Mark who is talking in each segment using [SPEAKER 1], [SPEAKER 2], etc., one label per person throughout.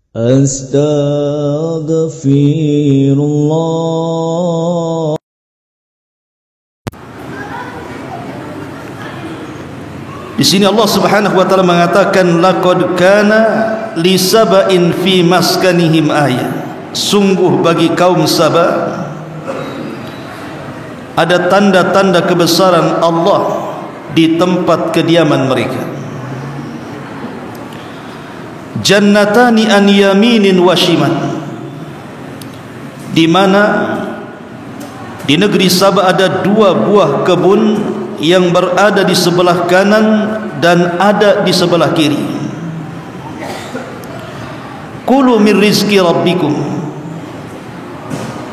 [SPEAKER 1] Astaghfirullah.
[SPEAKER 2] Di sini Allah Subhanahu wa taala mengatakan laqad kana li saba'in fi maskanihim ayah. Sungguh bagi kaum Saba ada tanda-tanda kebesaran Allah di tempat kediaman mereka. Jannatani an yaminin wa shimal, di mana di negeri Saba ada dua buah kebun yang berada di sebelah kanan dan ada di sebelah kiri. Kulu min rizki rabbikum,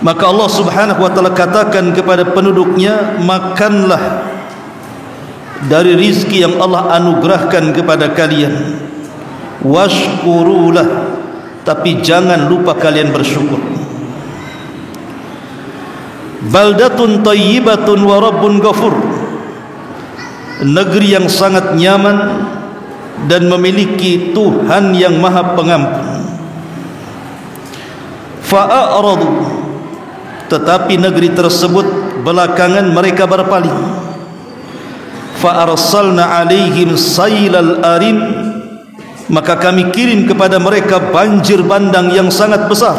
[SPEAKER 2] maka Allah Subhanahu wa taala katakan kepada penduduknya, makanlah dari rizki yang Allah anugerahkan kepada kalian. Washkurulah, tapi jangan lupa kalian bersyukur. Baldatun thayyibatun wa rabbun ghafur, negeri yang sangat nyaman dan memiliki Tuhan yang Maha Pengampun. Fa'aradu, tetapi negeri tersebut belakangan mereka berpaling. Fa'arsalna alaihim sailal arim, maka kami kirim kepada mereka banjir bandang yang sangat besar.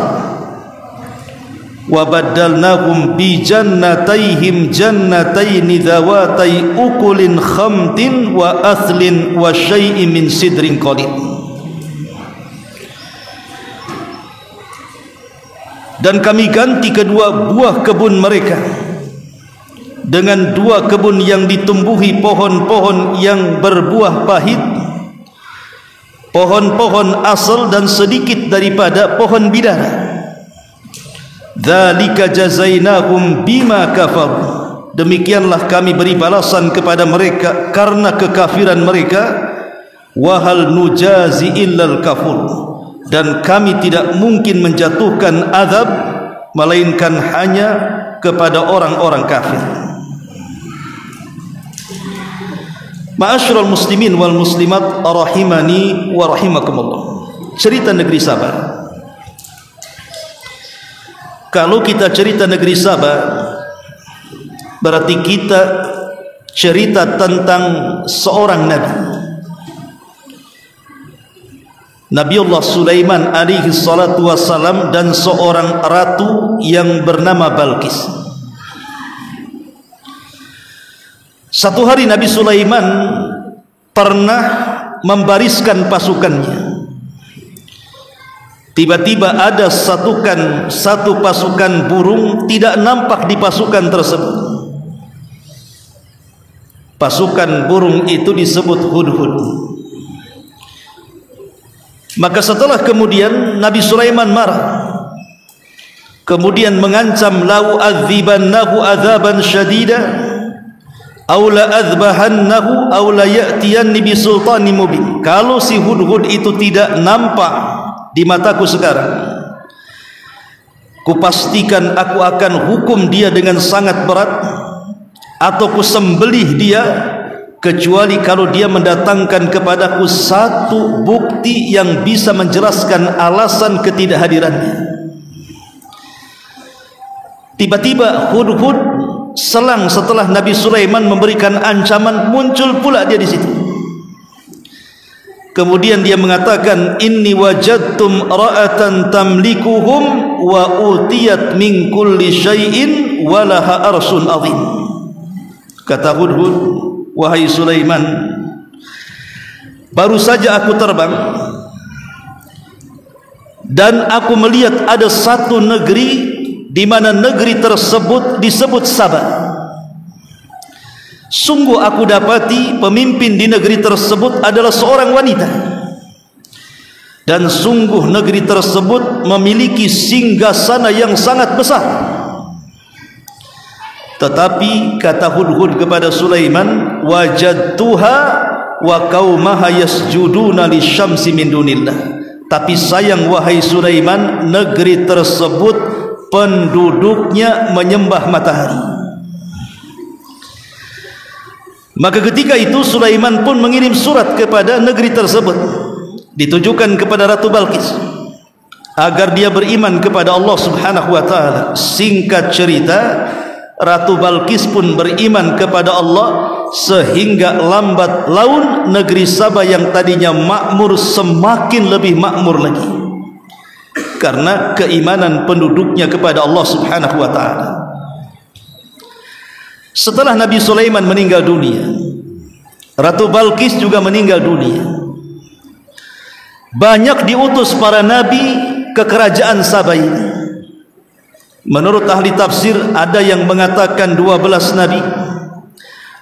[SPEAKER 2] Wa baddalnahum bi jannatayhim jannataini dhawatai ukulin khamtin wa athlin wa syai'in min sidrin qalil. Dan kami ganti kedua buah kebun mereka dengan dua kebun yang ditumbuhi pohon-pohon yang berbuah pahit, pohon-pohon asal dan sedikit daripada pohon bidara. Dzalika jazainahum bima kafaru, demikianlah kami beri balasan kepada mereka karena kekafiran mereka. Wa hal nujazi illal kafur, dan kami tidak mungkin menjatuhkan azab melainkan hanya kepada orang-orang kafir. Ma'asyiral muslimin wal muslimat rahimani wa rahimakumullah. Cerita negeri Saba. Kalau kita cerita negeri Saba, berarti kita cerita tentang seorang nabi, Nabiullah Sulaiman alaihi salatu wassalam, dan seorang ratu yang bernama Balqis. Satu hari Nabi Sulaiman pernah membariskan pasukannya. Tiba-tiba ada satu pasukan burung tidak nampak di pasukan tersebut. Pasukan burung itu disebut hudhud. Maka setelah kemudian Nabi Sulaiman marah, kemudian mengancam, lau adzibannahu adzaban syadida aw la adzbahannahu aw la ya'tiyanni bi sultanin mubin. Kalau si hudhud itu tidak nampak di mataku sekarang, kupastikan aku akan hukum dia dengan sangat berat, atau kusembelih dia, kecuali kalau dia mendatangkan kepadaku satu bukti yang bisa menjelaskan alasan ketidakhadirannya. Tiba-tiba hudhud selang setelah Nabi Sulaiman memberikan ancaman, muncul pula dia di situ. Kemudian dia mengatakan, inni wajadtum ra'atan tamlikuhum wa utiyat min kulli syai'in wa laha arsun azim. Kata hudhud, wahai Sulaiman, baru saja aku terbang dan aku melihat ada satu negeri di mana negeri tersebut disebut Saba. Sungguh aku dapati pemimpin di negeri tersebut adalah seorang wanita, dan sungguh negeri tersebut memiliki singgasana yang sangat besar. Tetapi kata hudhud kepada Sulaiman, wajadtuha wa qaumaha yasjuduna lisyamsi min dunillah. Tapi sayang wahai Sulaiman, negeri tersebut penduduknya menyembah matahari. Maka ketika itu Sulaiman pun mengirim surat kepada negeri tersebut, ditujukan kepada Ratu Balqis. agar dia beriman kepada Allah Subhanahu wa taala. Singkat cerita, Ratu Balqis pun beriman kepada Allah, sehingga lambat laun negeri Sabah yang tadinya makmur semakin lebih makmur lagi karena keimanan penduduknya kepada Allah Subhanahu wa taala. Setelah Nabi Sulaiman meninggal dunia, Ratu Balqis juga meninggal dunia. Banyak diutus para nabi ke kerajaan Sabah ini. Menurut ahli tafsir, ada yang mengatakan 12 nabi,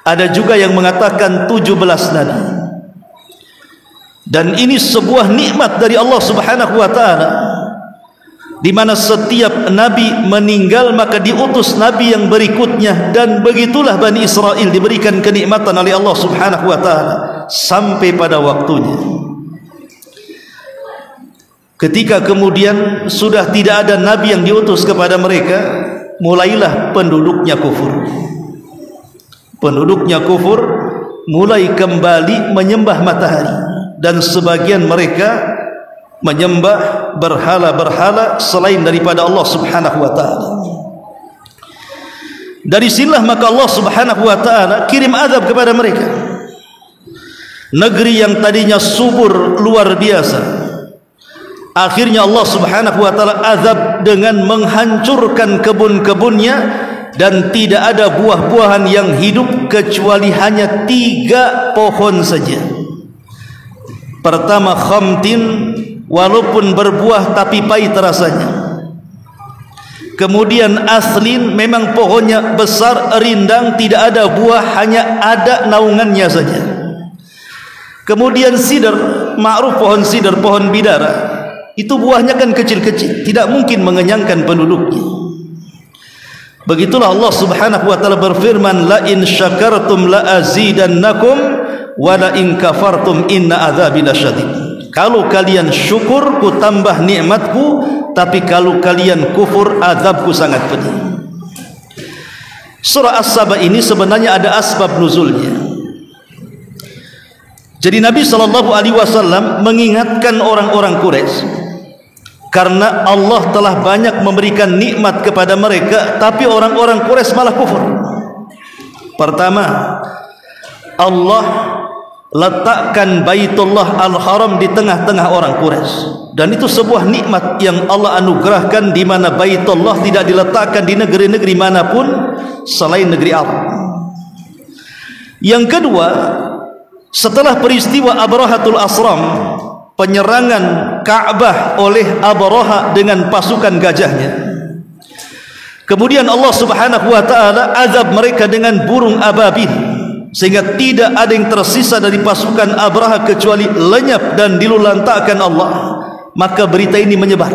[SPEAKER 2] ada juga yang mengatakan 17 nabi. Dan ini sebuah nikmat dari Allah Subhanahu wa taala, di mana setiap nabi meninggal maka diutus nabi yang berikutnya, dan begitulah Bani Israel diberikan kenikmatan oleh Allah Subhanahu wa taala sampai pada waktunya. Ketika kemudian sudah tidak ada nabi yang diutus kepada mereka, mulailah penduduknya kufur. Penduduknya kufur mulai kembali menyembah matahari, dan sebagian mereka menyembah berhala-berhala selain daripada Allah Subhanahu wa taala. Dari sinilah maka Allah Subhanahu wa taala kirim azab kepada mereka. Negeri yang tadinya subur luar biasa, akhirnya Allah Subhanahu wa taala azab dengan menghancurkan kebun-kebunnya, dan tidak ada buah-buahan yang hidup kecuali hanya 3 pohon saja. Pertama khamtin, walaupun berbuah tapi pahit rasanya. Kemudian aslin, memang pohonnya besar rindang, tidak ada buah, hanya ada naungannya saja. Kemudian sidr, ma'ruf pohon sidr, pohon bidara, itu buahnya kan kecil-kecil, tidak mungkin mengenyangkan penduduknya. Begitulah Allah Subhanahu wa taala berfirman, la in syakartum la azidannakum wa la in kafartum inna adzabi lasyadid. Kalau kalian syukur, ku tambah nikmatku, tapi kalau kalian kufur, azabku sangat pedih. Surah As-Saba ini sebenarnya ada asbab nuzulnya. Jadi Nabi SAW mengingatkan orang-orang Quraisy, karena Allah telah banyak memberikan nikmat kepada mereka, tapi orang-orang Quraisy malah kufur. Pertama, Allah letakkan Baitullah Al-Haram di tengah-tengah orang Quraisy, dan itu sebuah nikmat yang Allah anugerahkan, di mana Baitullah tidak diletakkan di negeri-negeri manapun selain negeri Arab. Yang kedua, setelah peristiwa Abrahatul Asram, penyerangan Ka'bah oleh Abraha dengan pasukan gajahnya, kemudian Allah Subhanahu wa taala azab mereka dengan burung ababil, sehingga tidak ada yang tersisa dari pasukan Abraha kecuali lenyap dan dilulantakkan Allah. Maka berita ini menyebar.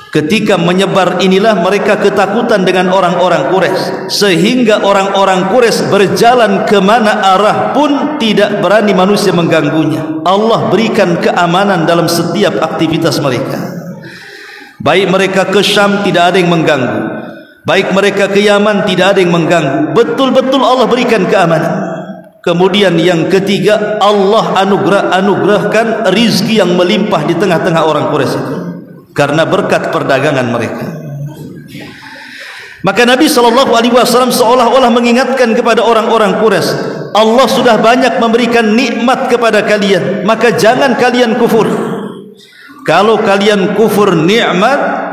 [SPEAKER 2] Ketika menyebar inilah mereka ketakutan dengan orang-orang Quraisy, sehingga orang-orang Quraisy berjalan kemana arah pun tidak berani manusia mengganggunya. Allah berikan keamanan dalam setiap aktivitas mereka. Baik mereka ke Syam, tidak ada yang mengganggu. Baik mereka ke Yaman, tidak ada yang mengganggu. Betul-betul Allah berikan keamanan. Kemudian yang ketiga, Allah anugerahkan rizki yang melimpah di tengah-tengah orang Quraisy itu, karena berkat perdagangan mereka. Maka Nabi SAW seolah-olah mengingatkan kepada orang-orang Quraisy, Allah sudah banyak memberikan nikmat kepada kalian, maka jangan kalian kufur. Kalau kalian kufur nikmat,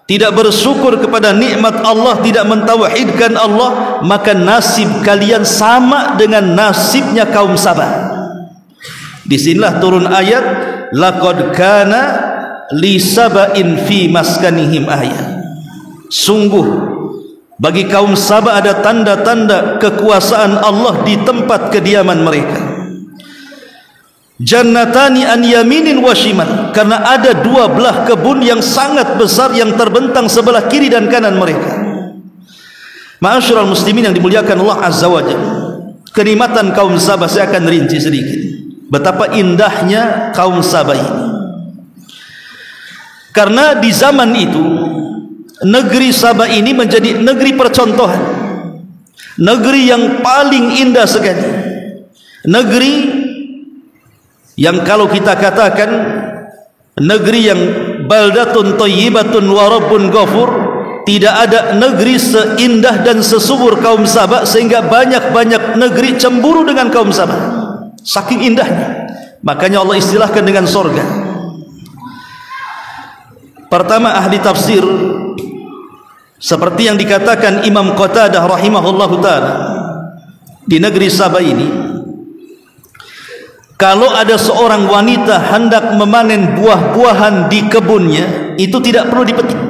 [SPEAKER 2] tidak bersyukur kepada nikmat Allah, tidak mentauhidkan Allah, maka nasib kalian sama dengan nasibnya kaum Sabah. Disinilah turun ayat, laqad kana li saba'in fi maskanihim ayat. Sungguh bagi kaum Sabah ada tanda-tanda kekuasaan Allah di tempat kediaman mereka. Jannatani an yaminin wa shimal, karena ada 2 belah kebun yang sangat besar yang terbentang sebelah kiri dan kanan mereka. Ma'asyiral muslimin yang dimuliakan Allah Azza wa Jalla, kenikmatan kaum Sabah saya akan rinci sedikit. Betapa indahnya kaum Sabah ini. Karena di zaman itu negeri Sabah ini menjadi negeri percontohan, negeri yang paling indah sekali, negeri yang kalau kita katakan negeri yang baldatun thayyibatun wa rabbun ghafur, tidak ada negeri seindah dan sesubur kaum Sabah sehingga banyak-banyak negeri cemburu dengan kaum Sabah, saking indahnya. Makanya Allah istilahkan dengan sorga. Pertama, ahli tafsir seperti yang dikatakan Imam Qatadah rahimahullahu ta'ala, di negeri Sabah ini, kalau ada seorang wanita hendak memanen buah-buahan di kebunnya, itu tidak perlu dipetik,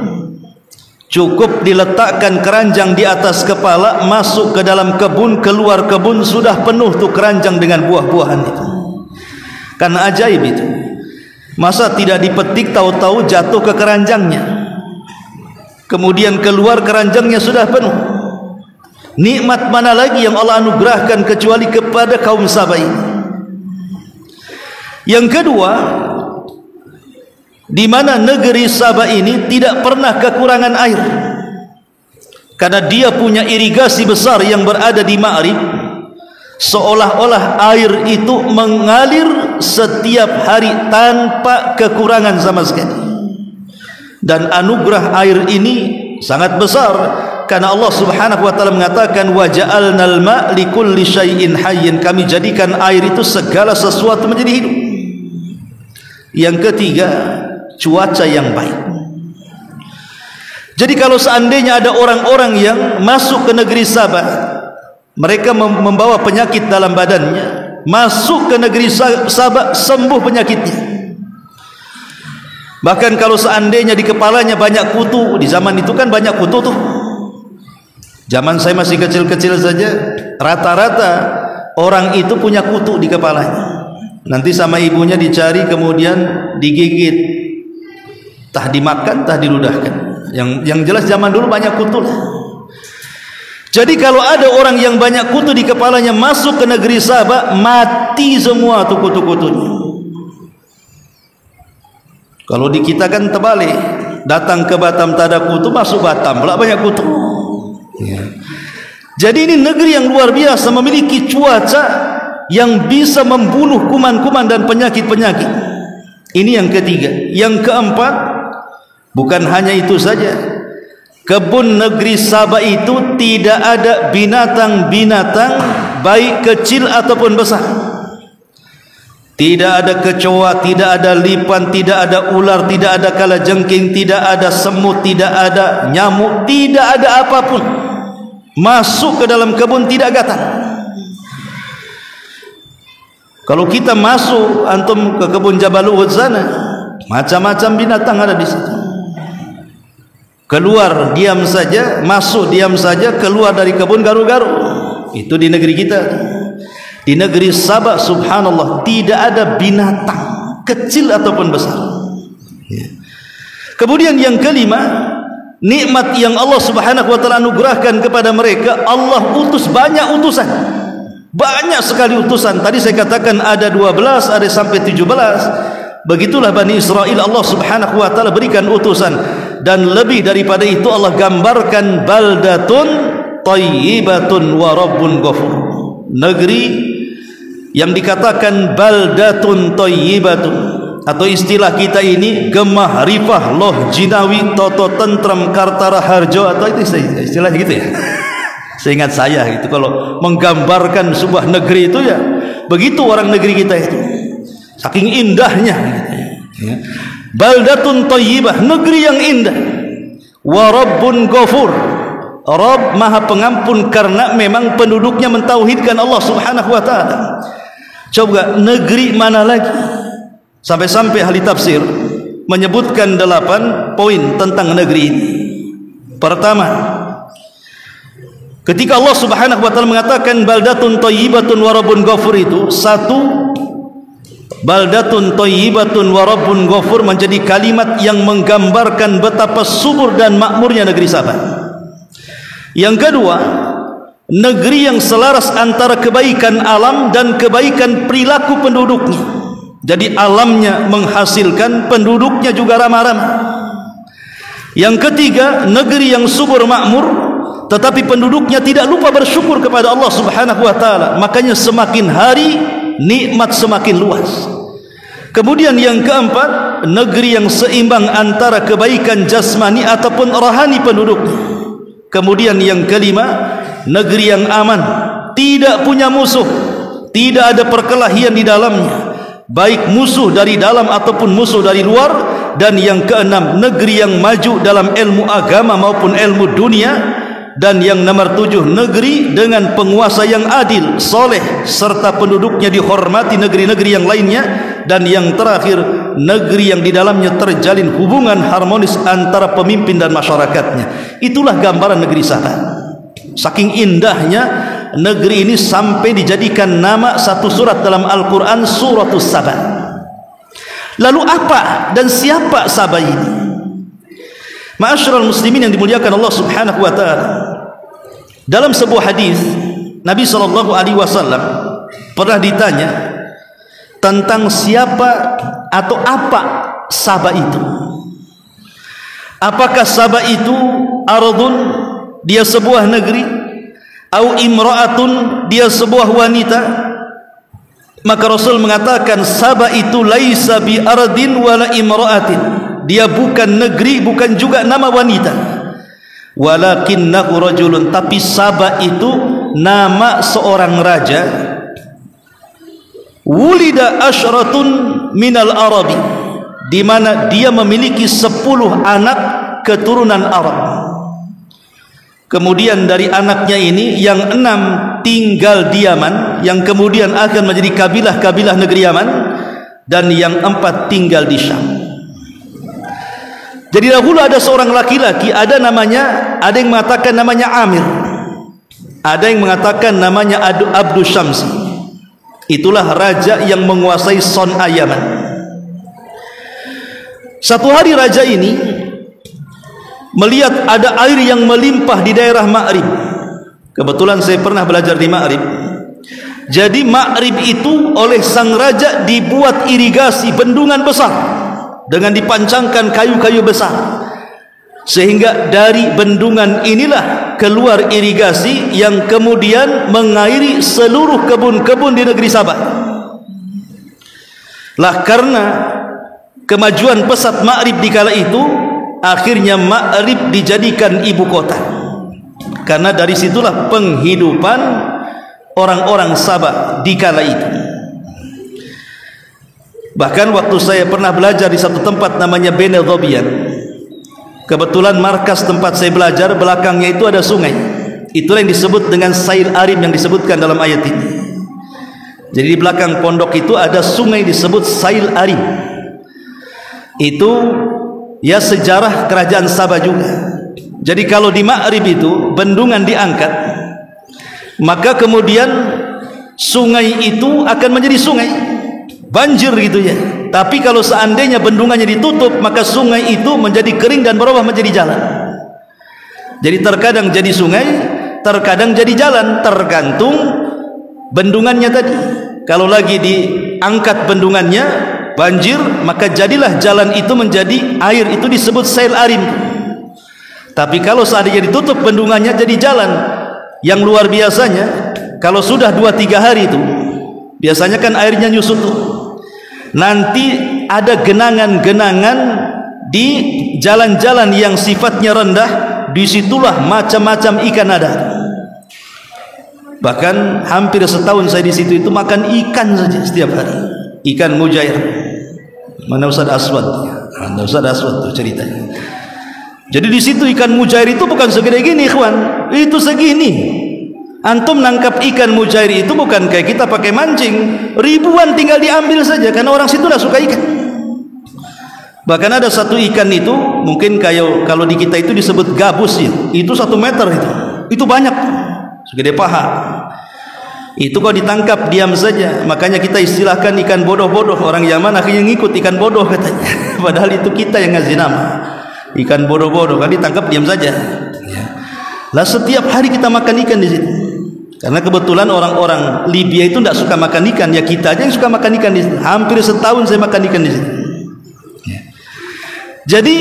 [SPEAKER 2] cukup diletakkan keranjang di atas kepala, masuk ke dalam kebun, keluar kebun, sudah penuh tuh keranjang dengan buah-buahan itu. Karena ajaib itu. Masa tidak dipetik, tahu-tahu jatuh ke keranjangnya, kemudian keluar keranjangnya sudah penuh. Nikmat mana lagi yang Allah anugerahkan kecuali kepada kaum Sabah ini. Yang kedua, di mana negeri Sabah ini tidak pernah kekurangan air, karena dia punya irigasi besar yang berada di Ma'rib, seolah-olah air itu mengalir setiap hari tanpa kekurangan sama sekali. Dan anugerah air ini sangat besar, karena Allah Subhanahu wa taala mengatakan wa ja'alnal ma' likulli syai'in hayyin, kami jadikan air itu segala sesuatu menjadi hidup. Yang ketiga, cuaca yang baik. Jadi kalau seandainya ada orang-orang yang masuk ke negeri Sabah, mereka membawa penyakit dalam badannya, masuk ke negeri Sabah sembuh penyakitnya. Bahkan kalau seandainya di kepalanya banyak kutu, di zaman itu kan banyak kutu tuh. Zaman saya masih kecil-kecil saja, rata-rata orang itu punya kutu di kepalanya. Nanti sama ibunya dicari, kemudian digigit, tah dimakan, tah diludahkan. Yang jelas zaman dulu banyak kutu lah. Jadi kalau ada orang yang banyak kutu di kepalanya masuk ke negeri Sabah, mati semua tuh kutu-kutunya. Kalau di kita kan terbalik, datang ke Batam tak ada kutu, masuk Batam pula banyak kutu. Ya. Jadi ini negeri yang luar biasa, memiliki cuaca yang bisa membunuh kuman-kuman dan penyakit-penyakit. Ini yang ketiga. Yang keempat, bukan hanya itu saja, kebun negeri Sabah itu tidak ada binatang-binatang baik kecil ataupun besar. Tidak ada kecoa, tidak ada lipan, tidak ada ular, tidak ada kalajengking, tidak ada semut, tidak ada nyamuk, tidak ada apapun masuk ke dalam kebun tidak gatal. Kalau kita masuk, antum ke kebun Jabal Uhud sana, macam-macam binatang ada di situ. Keluar diam saja, masuk diam saja, keluar dari kebun garu-garu. Itu di negeri kita. Di negeri Sabah, subhanallah, tidak ada binatang kecil ataupun besar. Kemudian yang kelima, nikmat yang Allah Subhanahu wa taala anugerahkan kepada mereka, Allah utus banyak utusan. Banyak sekali utusan. Tadi saya katakan ada 12, ada sampai 17. Begitulah Bani Israel, Allah Subhanahu wa taala berikan utusan. Dan lebih daripada itu Allah gambarkan baldatun thayyibatun wa rabbun ghafur. Negeri yang dikatakan baldatun thayyibatun, atau istilah kita ini gemah rifah loh jinawi toto tentrem kartara harjo, atau itu istilah gitu ya. Seingat saya itu kalau menggambarkan sebuah negeri itu ya begitu orang negeri kita itu, saking indahnya ya. Baldatun thayyibah, negeri yang indah. Wa rabbun ghafur, Rabb maha pengampun, karena memang penduduknya mentauhidkan Allah Subhanahu wa taala. Coba negeri mana lagi sampai-sampai ahli tafsir menyebutkan 8 poin tentang negeri ini. Pertama, ketika Allah Subhanahu wa taala mengatakan baldatun thayyibatun wa rabbun ghafur, itu satu, baldatun thayyibatun wa rabbun ghafur menjadi kalimat yang menggambarkan betapa subur dan makmurnya negeri Sabah. Yang kedua, negeri yang selaras antara kebaikan alam dan kebaikan perilaku penduduknya. Jadi alamnya menghasilkan, penduduknya juga ramah-ramah. Yang ketiga, negeri yang subur makmur, tetapi penduduknya tidak lupa bersyukur kepada Allah Subhanahu wa taala. Makanya semakin hari nikmat semakin luas. Kemudian yang keempat, negeri yang seimbang antara kebaikan jasmani ataupun rohani penduduknya. Kemudian yang kelima, negeri yang aman, tidak punya musuh, tidak ada perkelahian di dalamnya, baik musuh dari dalam ataupun musuh dari luar. Dan yang keenam, negeri yang maju dalam ilmu agama maupun ilmu dunia. Dan yang nomor 7, negeri dengan penguasa yang adil, soleh, serta penduduknya dihormati negeri-negeri yang lainnya. Dan yang terakhir, negeri yang di dalamnya terjalin hubungan harmonis antara pemimpin dan masyarakatnya. Itulah gambaran negeri Saba. Saking indahnya negeri ini sampai dijadikan nama satu surat dalam Al-Quran, Suratus Saba. Lalu apa dan siapa Saba ini? Ma'asyiral muslimin yang dimuliakan Allah Subhanahu wa taala. Dalam sebuah hadis, Nabi SAW pernah ditanya tentang siapa atau apa Saba itu. Apakah Saba itu ardun, dia sebuah negeri, au imra'atun, dia sebuah wanita? Maka Rasul mengatakan Saba itu laisa bi ardin wala imra'atin, dia bukan negeri, bukan juga nama wanita. Walakinnahu rajulun, tapi Saba itu nama seorang raja. Wulida asyratun minal arabi, di mana dia memiliki 10 anak keturunan Arab. Kemudian dari anaknya ini yang 6 tinggal di Yaman, yang kemudian akan menjadi kabilah-kabilah negeri Yaman, dan yang 4 tinggal di Syam. Jadi dahulu ada seorang laki-laki, ada yang mengatakan namanya Amir, ada yang mengatakan namanya Abdu Syamsi. Itulah raja yang menguasai Son'a Yaman. Satu hari raja ini melihat ada air yang melimpah di daerah Ma'rib. Kebetulan saya pernah belajar di Ma'rib. Jadi Ma'rib itu oleh sang raja dibuat irigasi, bendungan besar dengan dipancangkan kayu-kayu besar, sehingga dari bendungan inilah keluar irigasi yang kemudian mengairi seluruh kebun-kebun di negeri Sabah. Lah karena kemajuan pesat Ma'rib di kala itu, akhirnya Ma'rib dijadikan ibu kota, karena dari situlah penghidupan orang-orang Sabah di kala itu. Bahkan waktu saya pernah belajar di satu tempat namanya Bene Dhobian, kebetulan markas tempat saya belajar belakangnya itu ada sungai. Itulah yang disebut dengan Sail Arim yang disebutkan dalam ayat ini. Jadi di belakang pondok itu ada sungai disebut Sail Arim. Itu ya sejarah kerajaan Sabah juga. Jadi kalau di Ma'rib itu bendungan diangkat, maka kemudian sungai itu akan menjadi sungai, banjir gitu ya. Tapi kalau seandainya bendungannya ditutup, maka sungai itu menjadi kering dan berubah menjadi jalan. Jadi terkadang jadi sungai, terkadang jadi jalan, tergantung bendungannya tadi. Kalau lagi diangkat bendungannya, banjir, maka jadilah jalan itu menjadi air, itu disebut Sail Arim. Tapi kalau seandainya ditutup bendungannya, jadi jalan yang luar biasanya. Kalau sudah 2-3 hari itu biasanya kan airnya nyusut tuh, nanti ada genangan-genangan di jalan-jalan yang sifatnya rendah. Disitulah macam-macam ikan ada. Bahkan hampir setahun saya di situ itu makan ikan saja setiap hari, ikan mujair. Mana Ustaz Aswad? Mana Ustaz Aswad tuh ceritanya. Jadi di situ ikan mujair itu bukan segede gini, ikhwan. Itu segini. Antum nangkap ikan mujair itu bukan kayak kita pakai mancing, ribuan tinggal diambil saja, karena orang situ lah suka ikan. Bahkan ada satu ikan itu mungkin kayak kalau di kita itu disebut gabus ya. Itu 1 meter itu banyak, segede paha. Itu kalau ditangkap diam saja. Makanya kita istilahkan ikan bodoh-bodoh. Orang Yaman akhirnya ngikut ikan bodoh katanya. Padahal itu kita yang ngasih nama ikan bodoh-bodoh, kan ditangkap diam saja ya. Lah setiap hari kita makan ikan di situ, karena kebetulan orang-orang Libya itu tidak suka makan ikan, ya kita aja yang suka makan ikan di situ. Hampir setahun saya makan ikan di situ ya. Jadi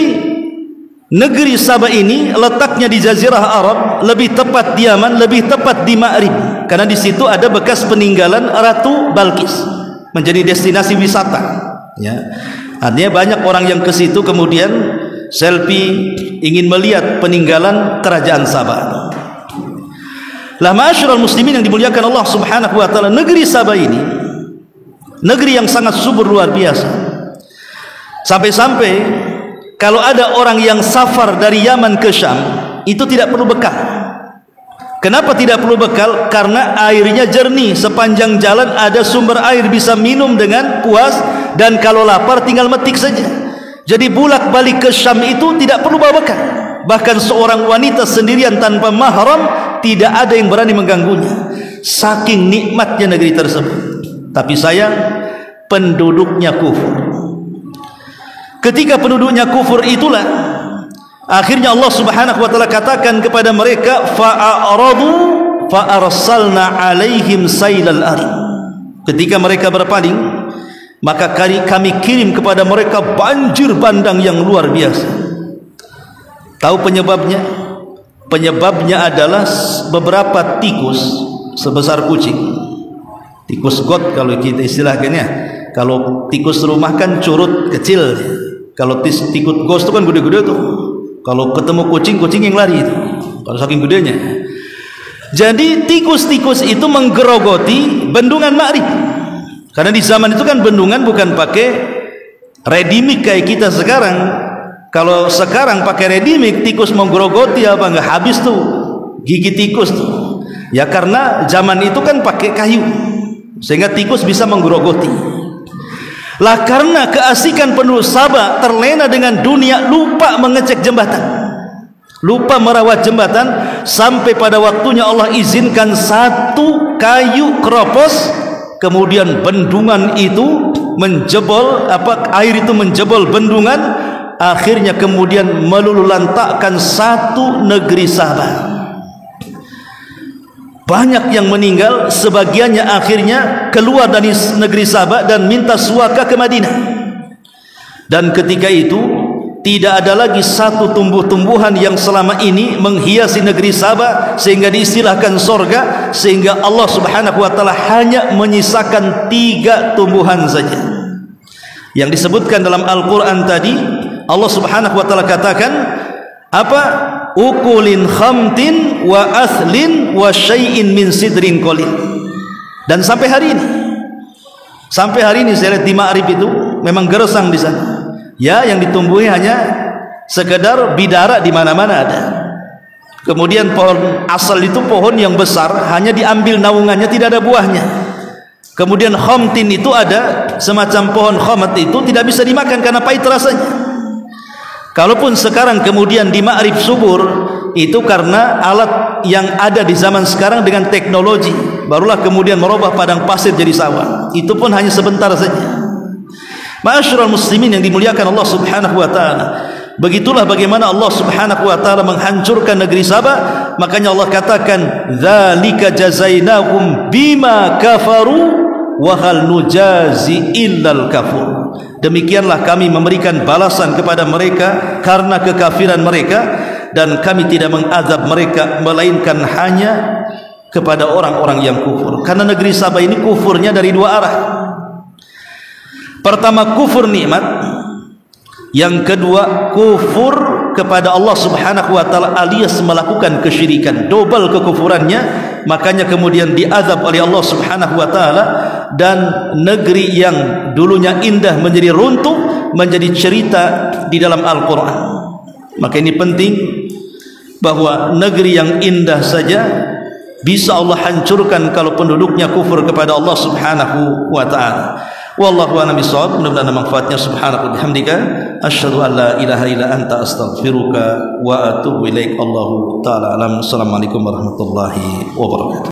[SPEAKER 2] negeri Sabah ini letaknya di Jazirah Arab, lebih tepat di Yaman, lebih tepat di Ma'rib, karena di situ ada bekas peninggalan Ratu Balkis, menjadi destinasi wisata ya. Artinya banyak orang yang ke situ kemudian selfie, ingin melihat peninggalan kerajaan Sabah. Lah ma'asyiral muslimin yang dimuliakan Allah Subhanahu wa taala, negeri Sabah ini negeri yang sangat subur luar biasa. Sampai-sampai kalau ada orang yang safar dari Yaman ke Syam itu tidak perlu bekal. Kenapa tidak perlu bekal? Karena airnya jernih, sepanjang jalan ada sumber air, bisa minum dengan puas, dan kalau lapar tinggal metik saja. Jadi bolak-balik ke Syam itu tidak perlu bawa bekal. Bahkan seorang wanita sendirian tanpa mahram tidak ada yang berani mengganggunya. Saking nikmatnya negeri tersebut. Tapi sayang, penduduknya kufur. Ketika penduduknya kufur itulah akhirnya Allah Subhanahu wa taala katakan kepada mereka, fa'aradu fa'arsalna 'alaihim sailal arim. Ketika mereka berpaling, maka kami kirim kepada mereka banjir bandang yang luar biasa. Tahu penyebabnya? Penyebabnya adalah beberapa tikus sebesar kucing. Tikus got kalau kita istilahkannya. Kalau tikus rumah kan curut kecil. Kalau tikus gos itu kan gede-gede tuh. Kalau ketemu kucing yang lari itu. Kalau saking gedenya. Jadi tikus-tikus itu menggerogoti bendungan Ma'rib. Karena di zaman itu kan bendungan bukan pakai ready mix kayak kita sekarang. Kalau sekarang pakai ready mix, tikus menggerogoti apa enggak habis tuh gigi tikus tuh. Ya karena zaman itu kan pakai kayu. Sehingga tikus bisa menggerogoti. Lah karena keasikan penduduk Sabah terlena dengan dunia, lupa mengecek jembatan, lupa merawat jembatan, sampai pada waktunya Allah izinkan satu kayu keropos, kemudian bendungan itu menjebol, air itu menjebol bendungan, akhirnya kemudian melululantakkan satu negeri Sabah. Banyak yang meninggal, sebagiannya akhirnya keluar dari negeri Sabah dan minta suaka ke Madinah. Dan ketika itu tidak ada lagi satu tumbuh-tumbuhan yang selama ini menghiasi negeri Sabah sehingga diistilahkan sorga, sehingga Allah Subhanahu wa taala hanya menyisakan 3 tumbuhan saja. Yang disebutkan dalam Al-Qur'an tadi, Allah Subhanahu wa taala katakan apa? Ukulin khamtin wa athlin wa syai'in min sidrin qalil. Dan sampai hari ini saya lihat di Ma'rib itu memang gersang di sana. Ya, yang ditumbuhi hanya sekedar bidara, di mana-mana ada. Kemudian pohon asal itu pohon yang besar, hanya diambil naungannya, tidak ada buahnya. Kemudian khamtin itu ada semacam pohon khamat, itu tidak bisa dimakan karena pahit rasanya. Kalaupun sekarang kemudian di Ma'rib subur, itu karena alat yang ada di zaman sekarang dengan teknologi, barulah kemudian merubah padang pasir jadi sawah. Itu pun hanya sebentar saja. Ma'asyiral muslimin yang dimuliakan Allah Subhanahu wa taala, begitulah bagaimana Allah Subhanahu wa taala menghancurkan negeri Sabah. Makanya Allah katakan, dzalika jazainahum bima kafaru wa hal nujazi illal kafur. Demikianlah kami memberikan balasan kepada mereka karena kekafiran mereka, dan kami tidak mengazab mereka melainkan hanya kepada orang-orang yang kufur. Karena negeri Sabah ini kufurnya dari 2 arah. Pertama, kufur nikmat. Yang kedua, kufur kepada Allah Subhanahu wa taala alias melakukan kesyirikan, double kekufurannya. Makanya kemudian diazab oleh Allah Subhanahu wa taala, dan negeri yang dulunya indah menjadi runtuh, menjadi cerita di dalam Al-Qur'an. Maka ini penting, bahwa negeri yang indah saja bisa Allah hancurkan kalau penduduknya kufur kepada Allah Subhanahu wa taala. Wallahu a'lam bishawab. Mudah-mudahan manfaatnya. Subhanaka bihamdika asyhadu an la ilaha illa anta astaghfiruka wa atubu ilaik. Allahu taala alam. Assalamualaikum warahmatullahi wabarakatuh.